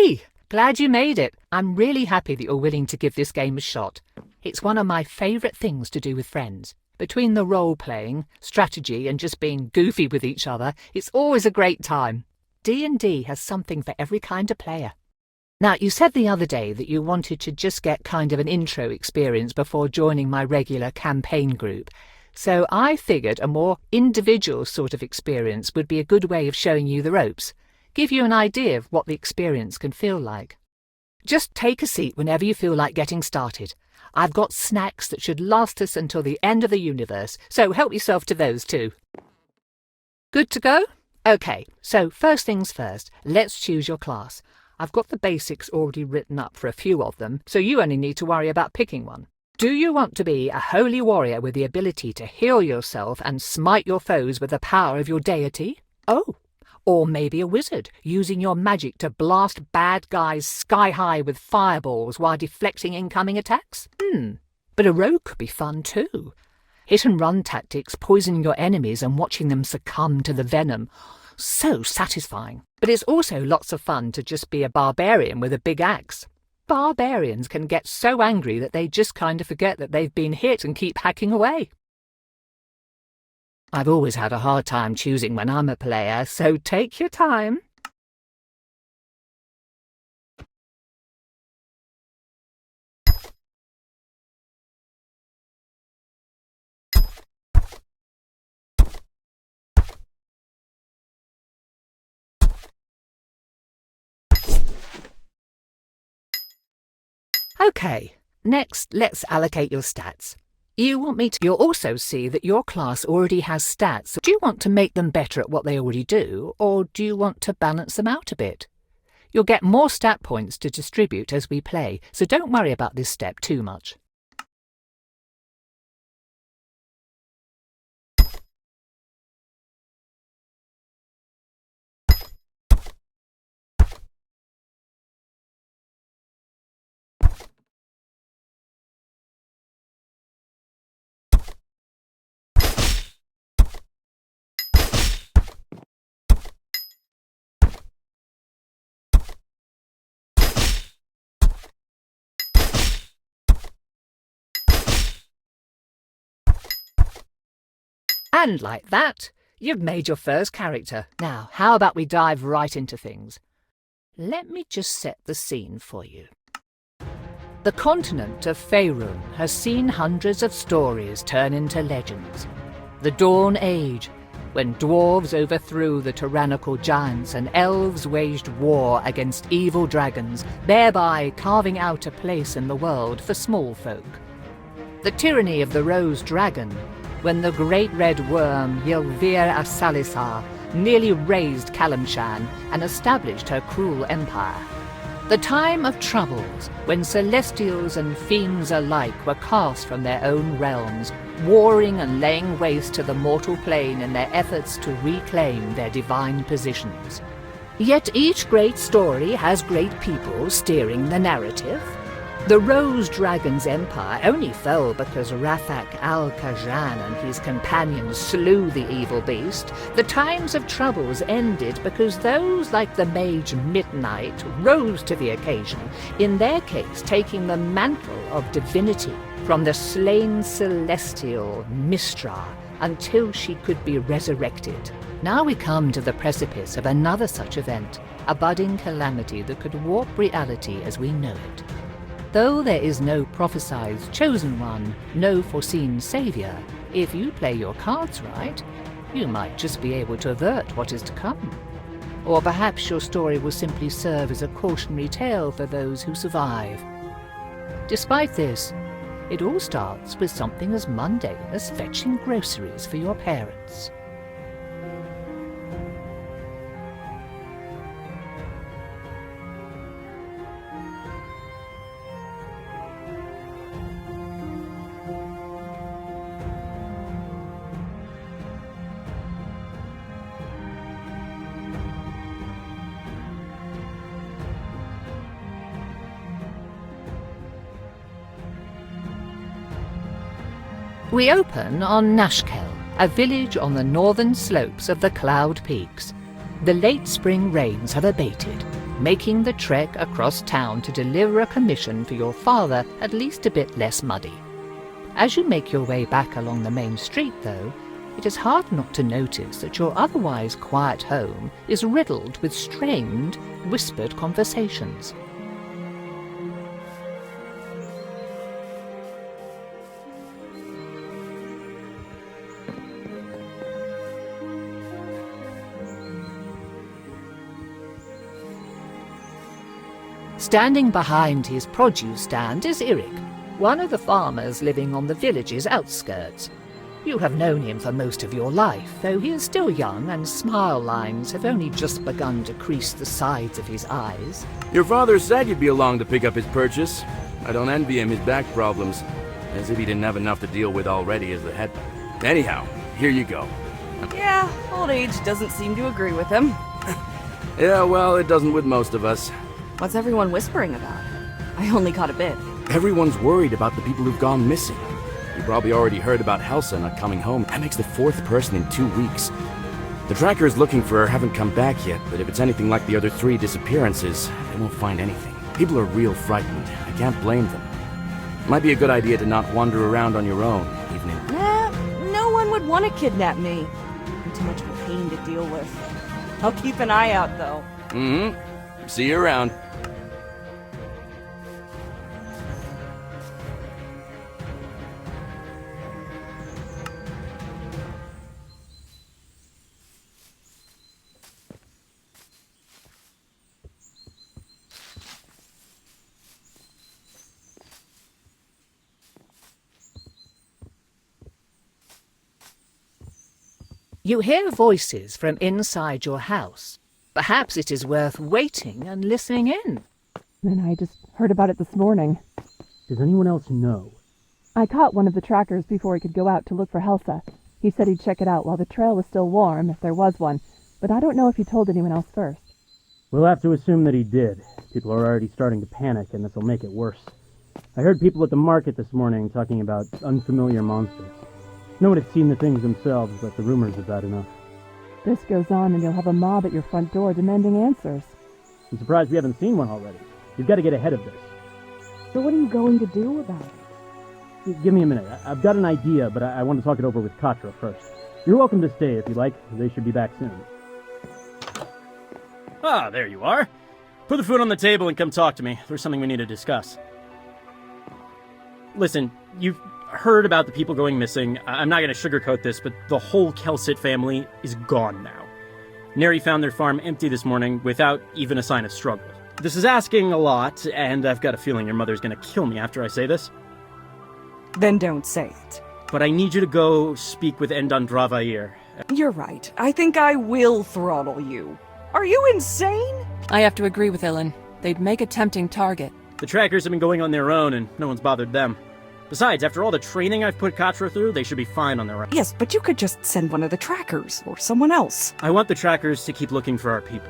Hey! Glad you made it. I'm really happy that you're willing to give this game a shot. It's one of my favourite things to do with friends. Between the role-playing, strategy and just being goofy with each other, it's always a great time. D&D has something for every kind of player. Now, you said the other day that you wanted to just get kind of an intro experience before joining my regular campaign group. So I figured a more individual sort of experience would be a good way of showing you the ropes. Give you an idea of what the experience can feel like. Just take a seat whenever you feel like getting started. I've got snacks that should last us until the end of the universe, so help yourself to those too. Good to go? Okay, so first things first, let's choose your class. I've got the basics already written up for a few of them, so you only need to worry about picking one. Do you want to be a holy warrior with the ability to heal yourself and smite your foes with the power of your deity? Oh! Or maybe a wizard, using your magic to blast bad guys sky high with fireballs while deflecting incoming attacks? But a rogue could be fun too. Hit-and-run tactics, poisoning your enemies and watching them succumb to the venom. So satisfying. But it's also lots of fun to just be a barbarian with a big axe. Barbarians can get so angry that they just kind of forget that they've been hit and keep hacking away. I've always had a hard time choosing when I'm a player, so take your time. Okay, next let's allocate your stats. You'll also see that your class already has stats. Do you want to make them better at what they already do, or do you want to balance them out a bit? You'll get more stat points to distribute as we play, so don't worry about this step too much. And like that, you've made your first character. Now, how about we dive right into things? Let me just set the scene for you. The continent of Faerun has seen hundreds of stories turn into legends. The Dawn Age, when dwarves overthrew the tyrannical giants and elves waged war against evil dragons, thereby carving out a place in the world for small folk. The tyranny of the Rose Dragon, when the great red worm Ylvir Asalisar nearly razed Kalimshan and established her cruel empire. The time of troubles, when celestials and fiends alike were cast from their own realms, warring and laying waste to the mortal plane in their efforts to reclaim their divine positions. Yet each great story has great people steering the narrative. The Rose Dragon's empire only fell because Rafak al-Khajan and his companions slew the evil beast. The times of troubles ended because those like the mage Midnight rose to the occasion, in their case taking the mantle of divinity from the slain celestial Mistra until she could be resurrected. Now we come to the precipice of another such event, a budding calamity that could warp reality as we know it. Though there is no prophesied chosen one, no foreseen saviour, if you play your cards right, you might just be able to avert what is to come. Or perhaps your story will simply serve as a cautionary tale for those who survive. Despite this, it all starts with something as mundane as fetching groceries for your parents. We open on Nashkel, a village on the northern slopes of the Cloud Peaks. The late spring rains have abated. making the trek across town to deliver a commission for your father at least a bit less muddy. As you make your way back along the main street, though, it is hard not to notice that your otherwise quiet home is riddled with strained, whispered conversations. Standing behind his produce stand is Irik, one of the farmers living on the village's outskirts. You have known him for most of your life, though he is still young and smile lines have only just begun to crease the sides of his eyes. Your father said you'd be along to pick up his purchase. I don't envy him his back problems, as if he didn't have enough to deal with already as the head. Anyhow, here you go. Yeah, old age doesn't seem to agree with him. Yeah, well, it doesn't with most of us. What's everyone whispering about? I only caught a bit. Everyone's worried about the people who've gone missing. You probably already heard about Helsa not coming home. That makes the 4th person in 2 weeks. The trackers looking for her haven't come back yet, but if it's anything like the other 3 disappearances, they won't find anything. People are real frightened. I can't blame them. Might be a good idea to not wander around on your own, even in... Nah, no one would want to kidnap me. I'm too much of a pain to deal with. I'll keep an eye out, though. Mm-hmm. See you around. You hear voices from inside your house. Perhaps it is worth waiting and listening in. And I just heard about it this morning. Does anyone else know? I caught one of the trackers before he could go out to look for Helsa. He said he'd check it out while the trail was still warm, if there was one, but I don't know if he told anyone else first. We'll have to assume that he did. People are already starting to panic, and this will make it worse. I heard people at the market this morning talking about unfamiliar monsters. No one had seen the things themselves, but the rumors are bad enough. This goes on and you'll have a mob at your front door demanding answers. I'm surprised we haven't seen one already. You've got to get ahead of this. So what are you going to do about it? Give me a minute. I've got an idea, but I want to talk it over with Katra first. You're welcome to stay if you like. They should be back soon. Ah, there you are. Put the food on the table and come talk to me. There's something we need to discuss. Listen, you've heard about the people going missing. I'm not going to sugarcoat this, but the whole Kelsit family is gone now. Neri found their farm empty this morning without even a sign of struggle. This is asking a lot, and I've got a feeling your mother's going to kill me after I say this. Then don't say it. But I need you to go speak with Endan Dravair. You're right. I think I will throttle you. Are you insane? I have to agree with Ilan. They'd make a tempting target. The trackers have been going on their own, and no one's bothered them. Besides, after all the training I've put Katra through, they should be fine on their own. Yes, but you could just send one of the trackers, or someone else. I want the trackers to keep looking for our people.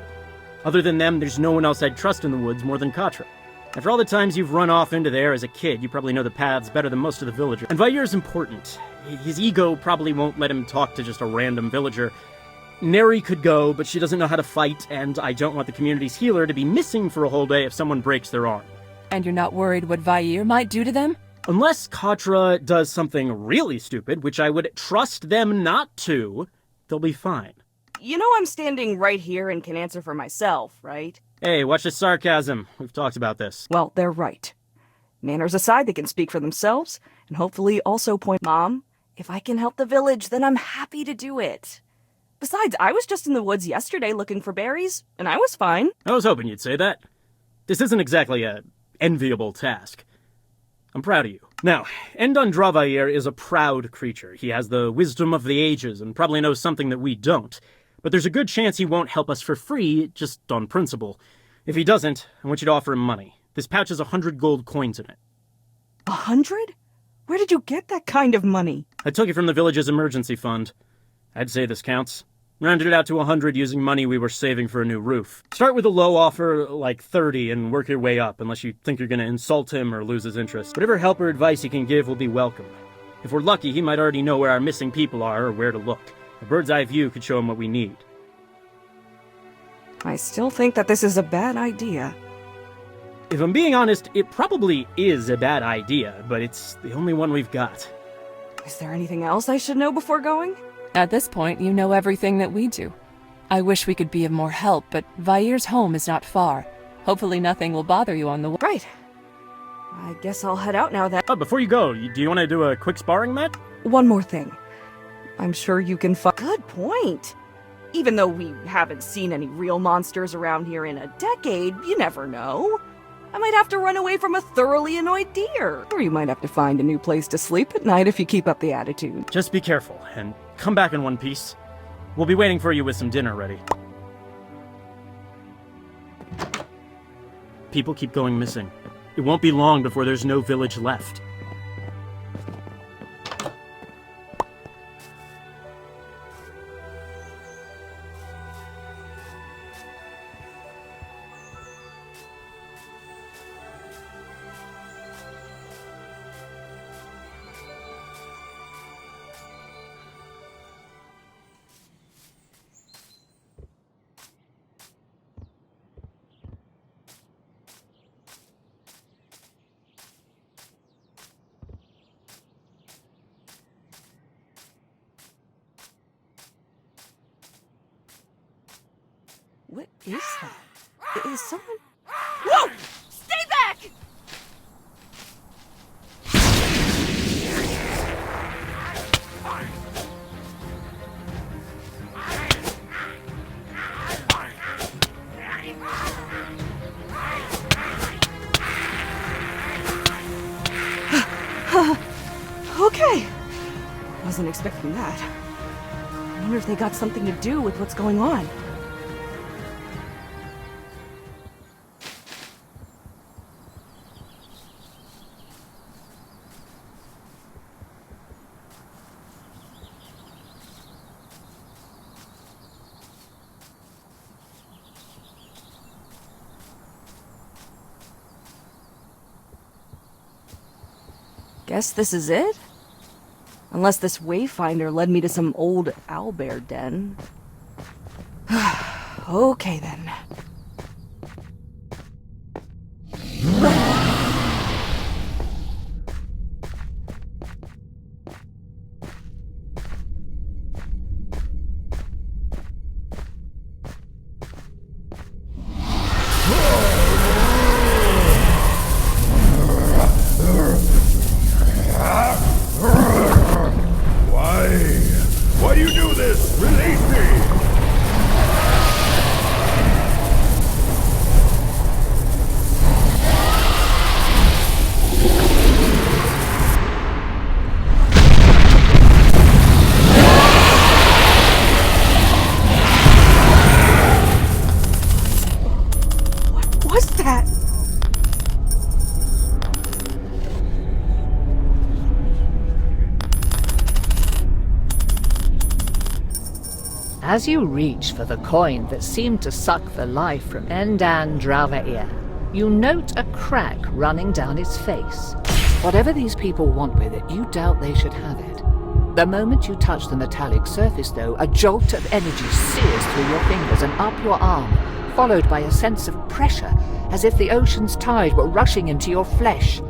Other than them, there's no one else I'd trust in the woods more than Katra. After all the times you've run off into there as a kid, you probably know the paths better than most of the villagers. And Vair's important. His ego probably won't let him talk to just a random villager. Neri could go, but she doesn't know how to fight, and I don't want the community's healer to be missing for a whole day if someone breaks their arm. And you're not worried what Vair might do to them? Unless Katra does something really stupid, which I would trust them not to, they'll be fine. You know I'm standing right here and can answer for myself, right? Hey, watch the sarcasm. We've talked about this. Well, they're right. Manners aside, they can speak for themselves, and hopefully also point... Mom, if I can help the village, then I'm happy to do it. Besides, I was just in the woods yesterday looking for berries, and I was fine. I was hoping you'd say that. This isn't exactly a enviable task. I'm proud of you. Now, Endan Dravair is a proud creature. He has the wisdom of the ages and probably knows something that we don't. But there's a good chance he won't help us for free, just on principle. If he doesn't, I want you to offer him money. This pouch has 100 gold coins in it. 100? Where did you get that kind of money? I took it from the village's emergency fund. I'd say this counts. Rounded it out to 100 using money we were saving for a new roof. Start with a low offer, like 30, and work your way up, unless you think you're going to insult him or lose his interest. Whatever help or advice he can give will be welcome. If we're lucky, he might already know where our missing people are or where to look. A bird's eye view could show him what we need. I still think that this is a bad idea. If I'm being honest, it probably is a bad idea, but it's the only one we've got. Is there anything else I should know before going? At this point, you know everything that we do. I wish we could be of more help, but Vair's home is not far. Hopefully nothing will bother you on the way. Right. I guess I'll head out now then. Oh, before you go, do you want to do a quick sparring match? One more thing. I'm sure you can find. Good point. Even though we haven't seen any real monsters around here in a decade, you never know. I might have to run away from a thoroughly annoyed deer. Or you might have to find a new place to sleep at night if you keep up the attitude. Just be careful, and come back in one piece. We'll be waiting for you with some dinner ready. People keep going missing. It won't be long before there's no village left. What is that? Is someone... Whoa! Stay back! Okay. Wasn't expecting that. I wonder if they got something to do with what's going on. Guess this is it? Unless this wayfinder led me to some old owlbear den. Okay then. Why do you do this? Release me! What was that? As you reach for the coin that seemed to suck the life from Endan Dravair, you note a crack running down its face. Whatever these people want with it, you doubt they should have it. The moment you touch the metallic surface, though, a jolt of energy sears through your fingers and up your arm, followed by a sense of pressure, as if the ocean's tide were rushing into your flesh.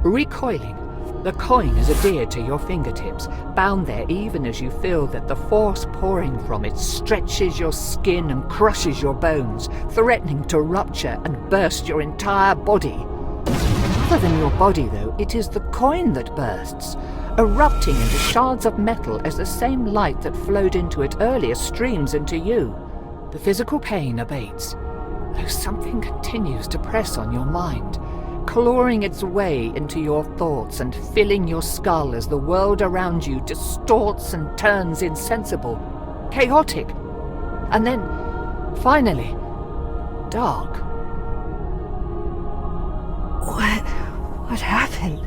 Recoiling, the coin is adhered to your fingertips, bound there even as you feel that the force pouring from it stretches your skin and crushes your bones, threatening to rupture and burst your entire body. Rather than your body, though, it is the coin that bursts, erupting into shards of metal as the same light that flowed into it earlier streams into you. The physical pain abates, though something continues to press on your mind, clawing its way into your thoughts and filling your skull as the world around you distorts and turns insensible, chaotic, and then, finally, dark. What happened?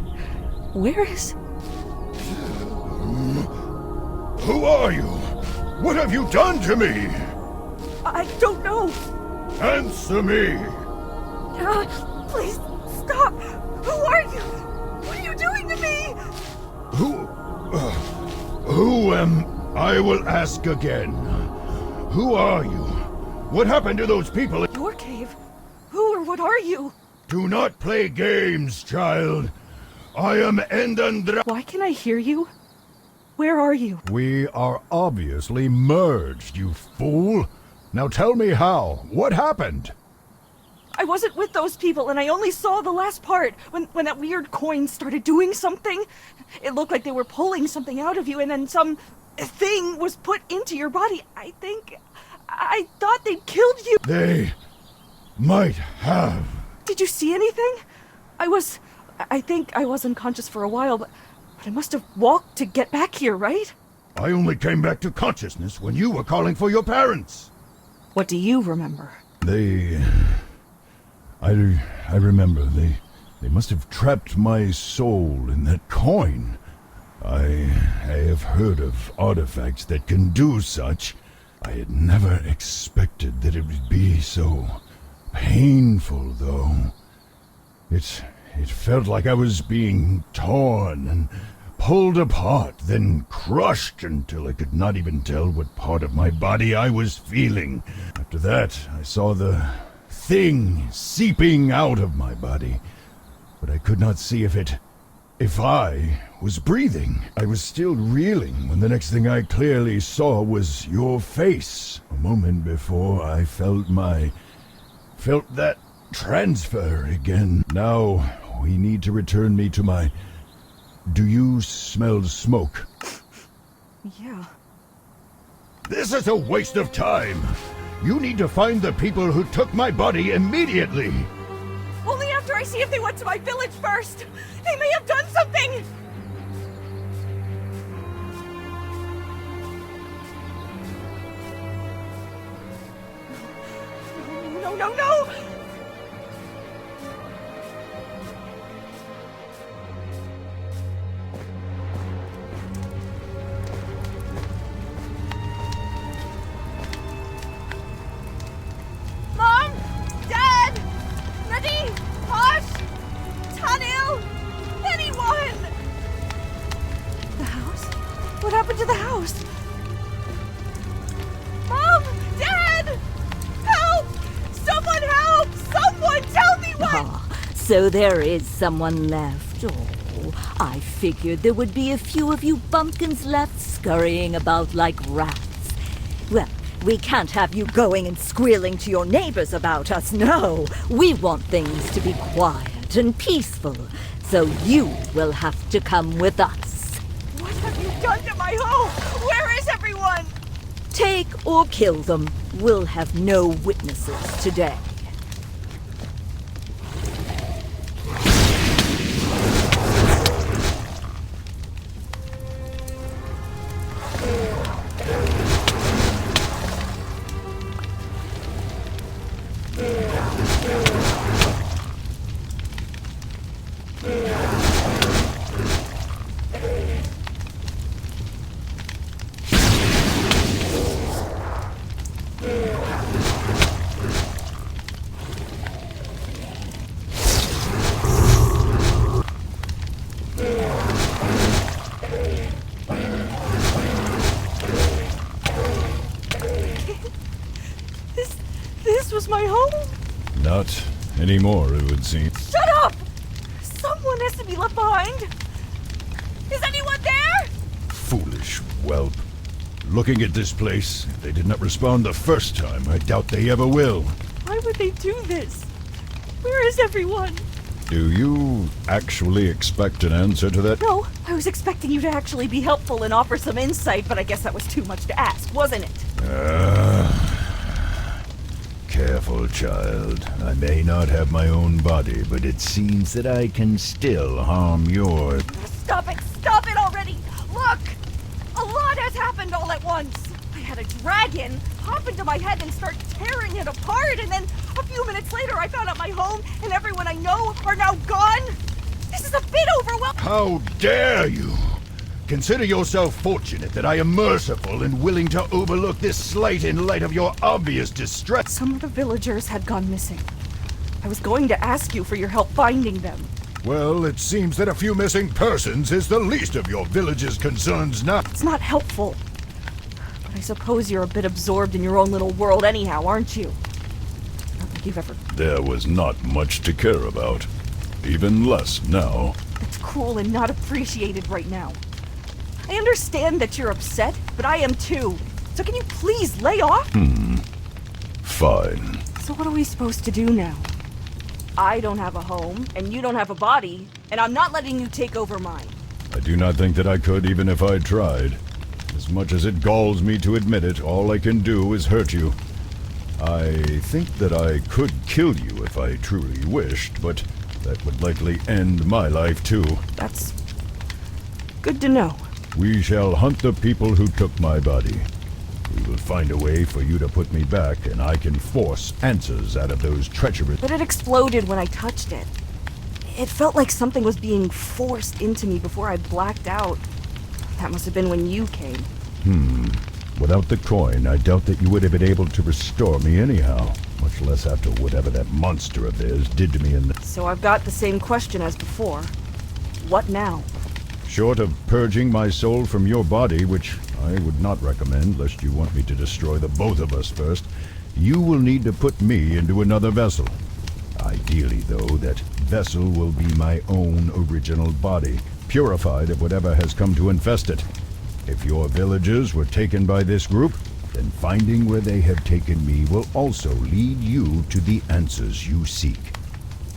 Where is... Who are you? What have you done to me? I don't know. Answer me! Please, stop! Who are you? What are you doing to me? Who am... I will ask again. Who are you? What happened to those people? Your cave? Who or what are you? Do not play games, child. I am Endandra. Why can I hear you? Where are you? We are obviously merged, you fool. Now tell me how. What happened? I wasn't with those people, and I only saw the last part, when that weird coin started doing something. It looked like they were pulling something out of you, and then some thing was put into your body. I thought they'd killed you. They might have. Did you see anything? I think I was unconscious for a while, but I must have walked to get back here, right? I only came back to consciousness when you were calling for your parents. What do you remember? I remember. They must have trapped my soul in that coin. I have heard of artifacts that can do such. I had never expected that it would be so painful, though. It felt like I was being torn and pulled apart, then crushed until I could not even tell what part of my body I was feeling. After that, I saw the thing seeping out of my body, but I could not see if I was breathing. I was still reeling when the next thing I clearly saw was your face. A moment before, I felt that transfer again. Now, we need to return me to my... Do you smell smoke? Yeah. This is a waste of time. You need to find the people who took my body immediately. Only after I see if they went to my village first. They may have done something. No. Mom! Dad! Nadine! Posh! Tanil! Anyone! The house? What happened to the house? Mom! Dad! Help! Someone help! Someone tell me what! So there is someone left. Oh, I figured there would be a few of you bumpkins left scurrying about like rats. Well, we can't have you going and squealing to your neighbors about us, no. We want things to be quiet and peaceful, so you will have to come with us. What have you done to my home? Where is everyone? Take or kill them. We'll have no witnesses today. This was my home? Not anymore, it would seem. Shut up! Someone has to be left behind. Is anyone there? Foolish whelp. Looking at this place, if they did not respond the first time, I doubt they ever will. Why would they do this? Where is everyone? Do you actually expect an answer to that? No, I was expecting you to actually be helpful and offer some insight, but I guess that was too much to ask, wasn't it? Careful, child. I may not have my own body, but it seems that I can still harm yours. Stop it already! Look! A lot has happened all at once! I had a dragon hop into my head and start tearing it apart, and then a few minutes later I found out my home and everyone I know are now gone! This is a bit overwhelming! How dare you! Consider yourself fortunate that I am merciful and willing to overlook this slight in light of your obvious distress. Some of the villagers had gone missing. I was going to ask you for your help finding them. Well, it seems that a few missing persons is the least of your village's concerns now. It's not helpful. But But I suppose you're a bit absorbed in your own little world anyhow, aren't you? I don't think you've ever... There was not much to care about. Even less now. It's cool and not appreciated right now. I understand that you're upset, but I am too. So can you please lay off? Fine. So what are we supposed to do now? I don't have a home, and you don't have a body, and I'm not letting you take over mine. I do not think that I could even if I tried. As much as it galls me to admit it, all I can do is hurt you. I think that I could kill you if I truly wished, but that would likely end my life too. That's good to know. We shall hunt the people who took my body. We will find a way for you to put me back, and I can force answers out of those treacherous... But it exploded when I touched it. It felt like something was being forced into me before I blacked out. That must have been when you came. Without the coin, I doubt that you would have been able to restore me anyhow. Much less after whatever that monster of theirs did to me in the... So I've got the same question as before. What now? Short of purging my soul from your body, which I would not recommend lest you want me to destroy the both of us first, you will need to put me into another vessel. Ideally, though, that vessel will be my own original body, purified of whatever has come to infest it. If your villagers were taken by this group, then finding where they have taken me will also lead you to the answers you seek.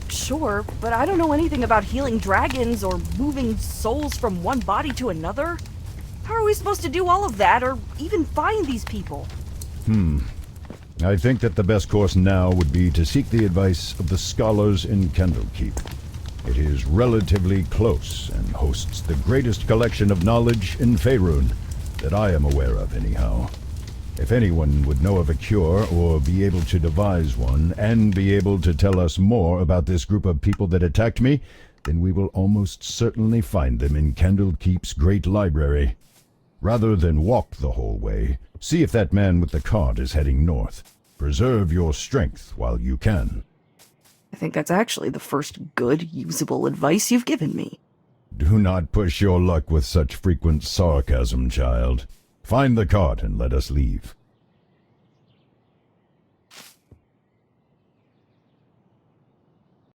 Sure, but I don't know anything about healing dragons or moving souls from one body to another. How are we supposed to do all of that, or even find these people? I think that the best course now would be to seek the advice of the scholars in Candlekeep. It is relatively close and hosts the greatest collection of knowledge in Faerun that I am aware of anyhow. If anyone would know of a cure or be able to devise one and be able to tell us more about this group of people that attacked me, then we will almost certainly find them in Candlekeep's great library. Rather than walk the whole way, see if that man with the cart is heading north. Preserve your strength while you can. I think that's actually the first good, usable advice you've given me. Do not push your luck with such frequent sarcasm, child. Find the cart and let us leave.